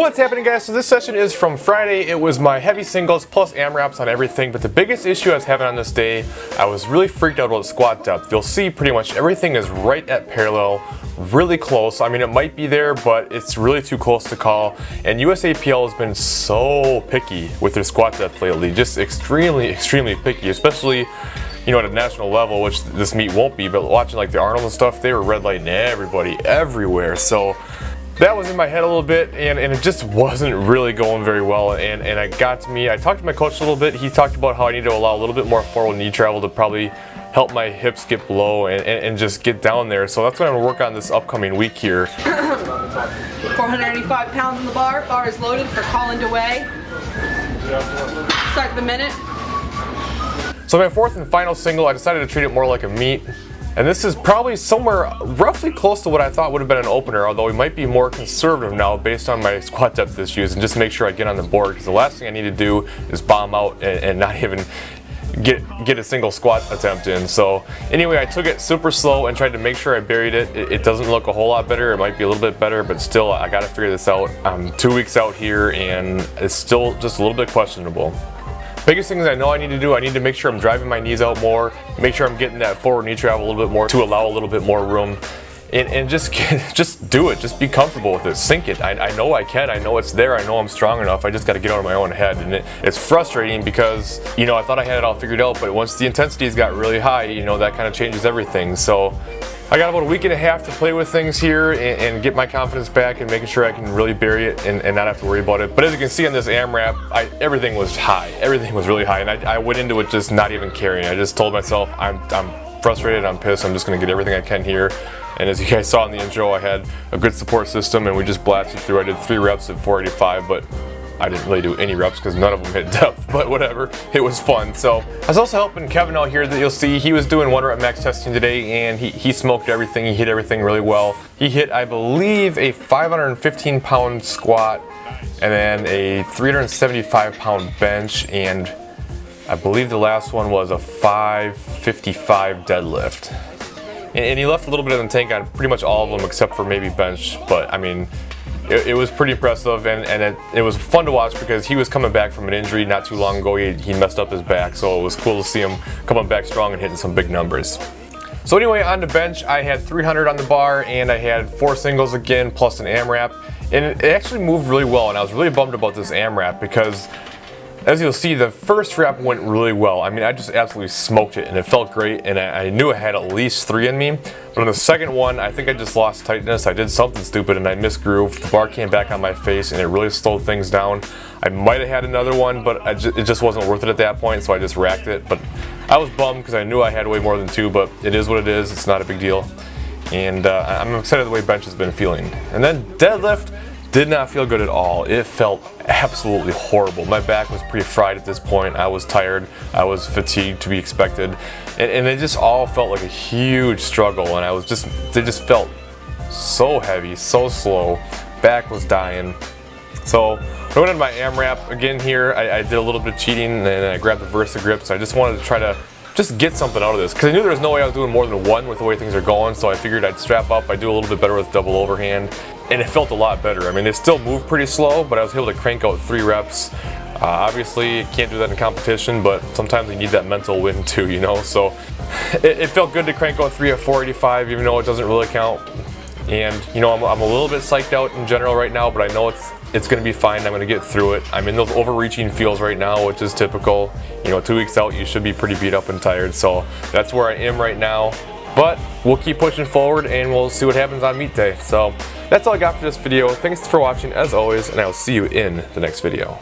What's happening, guys? So this session is from Friday. It was my heavy singles plus AMRAPs on everything, but the biggest issue I was having on this day, I was really freaked out about squat depth. You'll see pretty much everything is right at parallel, really close. I mean, it might be there, but it's really too close to call. And USAPL has been so picky with their squat depth lately, just extremely picky, especially, you know, at a national level, which this meet won't be, but watching like the Arnold and stuff, they were red lighting everybody everywhere. So that was in my head a little bit, and it just wasn't really going very well, and it got to me. I talked to my coach a little bit. He talked about how I need to allow a little bit more forward knee travel to probably help my hips get below and just get down there. So that's what I'm going to work on this upcoming week here. 485 pounds in the bar. Bar is loaded for Colin DeWaay. Start the minute. So my fourth and final single, I decided to treat it more like a meet. And this is probably somewhere roughly close to what I thought would have been an opener, although we might be more conservative now based on my squat depth issues, and just make sure I get on the board, because the last thing I need to do is bomb out and not even get a single squat attempt in. So anyway, I took it super slow and tried to make sure I buried it. It doesn't look a whole lot better. It might be a little bit better, but still, I got to figure this out. I'm 2 weeks out here, and it's still just a little bit questionable. Biggest things I know I need to do, I need to make sure I'm driving my knees out more, make sure I'm getting that forward knee travel a little bit more to allow a little bit more room, and just do it, just be comfortable with it, sink it. I know I can, I know it's there, I know I'm strong enough, I just got to get out of my own head, and it's frustrating because, you know, I thought I had it all figured out, but once the intensities got really high, you know, that kind of changes everything. So I got about a week and a half to play with things here and get my confidence back and making sure I can really bury it and not have to worry about it. But as you can see on this AMRAP, everything was high. Everything was really high, and I went into it just not even caring. I just told myself, I'm frustrated, I'm pissed, I'm just going to get everything I can here. And as you guys saw in the intro, I had a good support system and we just blasted through. I did 3 reps at 485, but I didn't really do any reps because none of them hit depth, but whatever, it was fun. So I was also helping Kevin out here that you'll see. He was doing 1 rep max testing today, and he smoked everything. He hit everything really well. He hit, I believe, a 515 pound squat and then a 375 pound bench, and I believe the last one was a 555 deadlift. And he left a little bit in the tank on pretty much all of them except for maybe bench, but I mean, it was pretty impressive, and it was fun to watch because he was coming back from an injury not too long ago. He messed up his back, so it was cool to see him coming back strong and hitting some big numbers. So anyway, on the bench, I had 300 on the bar, and I had 4 singles again, plus an AMRAP, and it actually moved really well, and I was really bummed about this AMRAP because, as you'll see, the first rep went really well. I mean, I just absolutely smoked it, and it felt great, and I knew I had at least 3 in me. But on the second one, I think I just lost tightness. I did something stupid, and I misgrooved. The bar came back on my face, and it really slowed things down. I might have had another one, but it just wasn't worth it at that point, so I just racked it. But I was bummed because I knew I had way more than 2, but it is what it is. It's not a big deal. And I'm excited the way bench has been feeling. And then deadlift did not feel good at all. It felt absolutely horrible. My back was pretty fried at this point. I was tired. I was fatigued, to be expected. And they just all felt like a huge struggle, and they just felt so heavy, so slow. Back was dying. So I went into my AMRAP again here. I did a little bit of cheating, and I grabbed the Versa grips. I just wanted to try to just get something out of this, because I knew there was no way I was doing more than 1 with the way things are going, so I figured I'd strap up. I'd do a little bit better with double overhand, and it felt a lot better. I mean, it still moved pretty slow, but I was able to crank out 3 reps. Obviously, you can't do that in competition, but sometimes you need that mental win too, you know? So it felt good to crank out 3 at 485, even though it doesn't really count. And, you know, I'm a little bit psyched out in general right now, but I know it's going to be fine. I'm going to get through it. I'm in those overreaching feels right now, which is typical. You know, 2 weeks out, you should be pretty beat up and tired. So that's where I am right now. But we'll keep pushing forward, and we'll see what happens on meet day. So that's all I got for this video. Thanks for watching, as always, and I will see you in the next video.